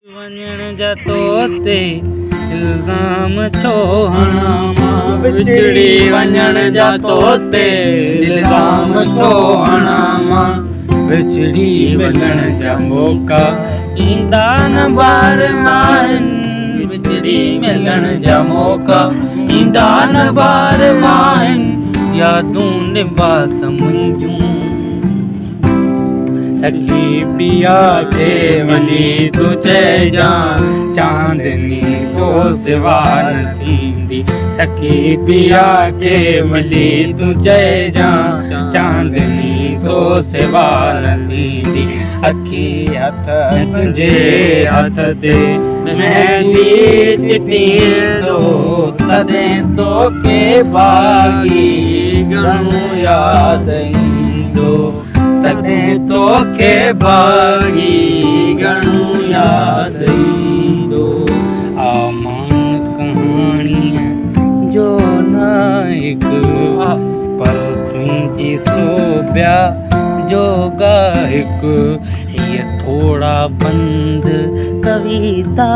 वञण जा तोते इल्ज़ाम छो हणा मां बिछड़ी वञण जा तोते इल्ज़ाम छो हणा मां बिछड़ी मिलण जा मौका ईंदा न बार आहिनि बिछड़ी मिलण जा मौका ईंदा न बार आहिनि यादूं निभास मुंहिंजूं सखी पिया के वली तू चइजां चांदनी तो सिवा न थींदी सखी पिया के वली तू चइजां चांदनी तो सिवा न थींदी सखी हथ तुंहिंजे हथ ते मेहंदी चिटी दो तॾहिं तोखे बाग़ी घणो यादि ईंदो तॾहिं तोखे बाग़ी घणो यादि ईंदो आमान कहाणीअ जो नायक पर तुंहिंजी सोभिया जो गायक हीअ थोरा बंद कविता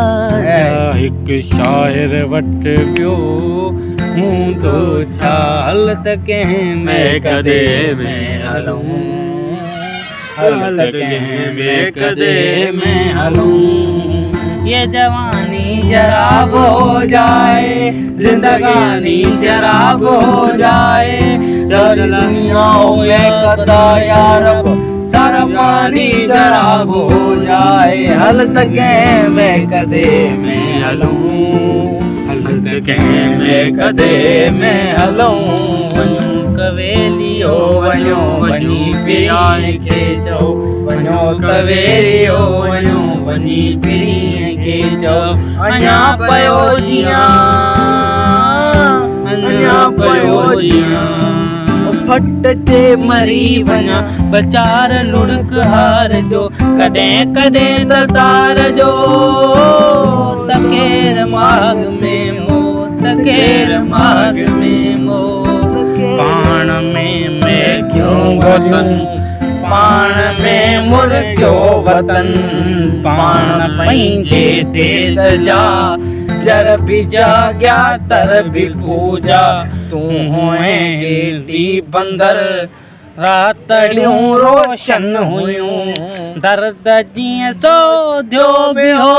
हिकु शाइर वटि ॿियो हूंदो छा हल त कंहिं में कदे में हलूं हल त कंहिं में कदे में हलूं ये जवानी शराब हो जाए जिंदगानी शराब हो जाए सारी दुनिया होए कदा यार सारा पानी शराब हो जाए हल त कंहिं में कदे में हलूं हल त कंहिं में कदे में हलूं वञूं कवेलियो वञो वञी पीअ खे चओ वञो कवेलियो वञो वञी पीअ खे चओ अञा पियो जियां अञा पियो जियां फट ते मरी वञा बचार लुढ़क हार जो कॾहिं कॾहिं त सार जो त केर माग में मौत केर माग में मौत पाण में क्यों वतन पाण में मुर्गियो वतन पाण पंहिंजे देश जा जर बि जाॻिया तर बि पूजा तूं हुए गेटी बंदर रातड़ियूं रोशन हुयूं दर्द जीअं सोधियो बि हो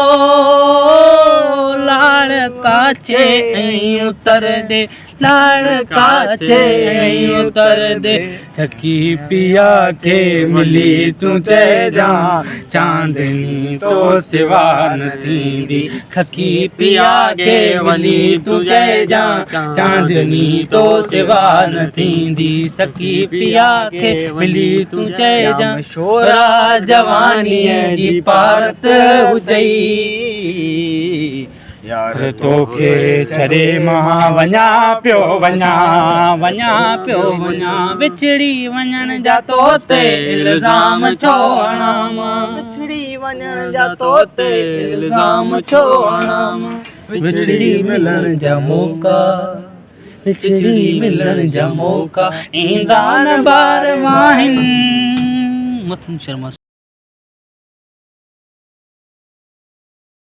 लाड़ काछे ऐं उतर दे लाड़ काछे ऐं उतर दे सखी पिया खे मिली तूं चइजां चांदनी तो सिवा न थींदी सखी पिया खे वली तूं चइजां चांदनी तो सिवा न थींदी सखी पिया खे मिली तूं चइजां शोरा जवानीअ जी पारत हुजई यार तोखे छॾे मां वञा पियो वञा विछड़ी वञण जा तोते इल्ज़ाम छो हणा मां विछड़ी वञण जा तोते इल्ज़ाम छो हणा मां विछड़ी मिलण जा मौका विछड़ी मिलण जा मौका ईंदा न बार आहिनि मथुर शर्मा।